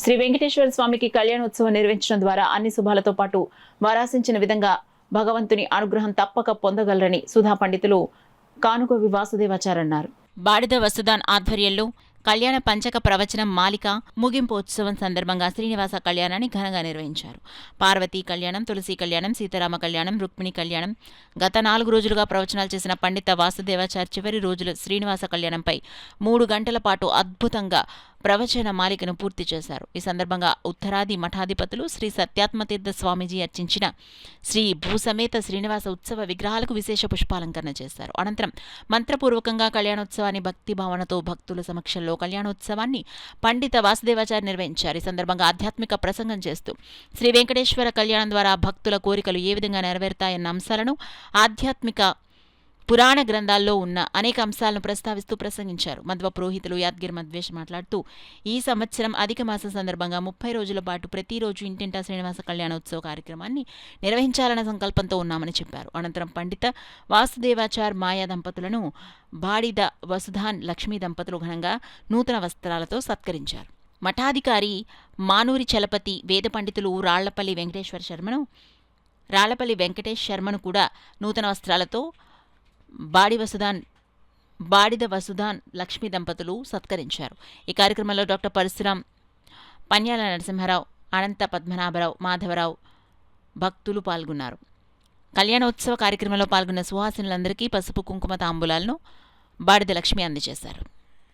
శ్రీ వెంకటేశ్వర స్వామికి కళ్యాణోత్సవం నిర్వహించడం ద్వారా అన్ని శుభాలతో పాటు వారాసించిన విధంగా భగవంతుని అనుగ్రహం తప్పక పొందగలరని సుధా పండితులు కానుగోవి వాసుదేవాచార్య అన్నారు. బాడిద వసుదాన్ ఆధ్వర్యంలో కళ్యాణ పంచక ప్రవచనం మాలిక ముగింపు ఉత్సవం సందర్భంగా శ్రీనివాస కళ్యాణాన్ని ఘనంగా నిర్వహించారు. పార్వతీ కళ్యాణం, తులసి కళ్యాణం, సీతారామ కళ్యాణం, రుక్మిణి కళ్యాణం. గత 4 రోజులుగా ప్రవచనాలు చేసిన పండిత వాసుదేవాచార్య చివరి రోజుల శ్రీనివాస కళ్యాణంపై 3 గంటల పాటు అద్భుతంగా ప్రవచన మాలికను పూర్తి చేశారు. ఈ సందర్భంగా ఉత్తరాది మఠాధిపతులు శ్రీ సత్యాత్మతీర్థ స్వామీజీ అర్చించిన శ్రీ భూసమేత శ్రీనివాస ఉత్సవ విగ్రహాలకు విశేష పుష్పాలంకరణ చేశారు. అనంతరం మంత్రపూర్వకంగా కళ్యాణోత్సవాన్ని భక్తి భావనతో భక్తుల సమక్షంలో కళ్యాణోత్సవాన్ని పండిత వాసుదేవాచార్య నిర్వహించారు. ఈ సందర్భంగా ఆధ్యాత్మిక ప్రసంగం చేస్తూ శ్రీ వెంకటేశ్వర కళ్యాణం ద్వారా భక్తుల కోరికలు ఏ విధంగా నెరవేరుతాయన్న అంశాలను ఆధ్యాత్మిక పురాణ గ్రంథాల్లో ఉన్న అనేక అంశాలను ప్రస్తావిస్తూ ప్రసంగించారు. మధ్వ పురోహితులు యాద్గిరి మధ్వేష్ మాట్లాడుతూ ఈ సంవత్సరం అధిక మాసం సందర్భంగా 30 రోజుల పాటు ప్రతిరోజు ఇంటింటా శ్రీనివాస కళ్యాణోత్సవ కార్యక్రమాన్ని నిర్వహించాలన్న సంకల్పంతో ఉన్నామని చెప్పారు. అనంతరం పండిత వాసుదేవాచార్ మాయా దంపతులను బాడిద వసుధాన్ లక్ష్మీ దంపతులు ఘనంగా నూతన వస్త్రాలతో సత్కరించారు. మఠాధికారి మానూరి చలపతి వేద పండితులు రాళ్లపల్లి వెంకటేష్ శర్మను కూడా నూతన వస్త్రాలతో బాడిద వసుధాన్ లక్ష్మీ దంపతులు సత్కరించారు. ఈ కార్యక్రమంలో డాక్టర్ పరశురాం, పన్యాల నరసింహారావు, అనంత పద్మనాభరావు, మాధవరావు భక్తులు పాల్గొన్నారు. కళ్యాణోత్సవ కార్యక్రమంలో పాల్గొన్న సుహాసినులందరికీ పసుపు కుంకుమ తాంబూలాలను బాడిద లక్ష్మి అందజేశారు.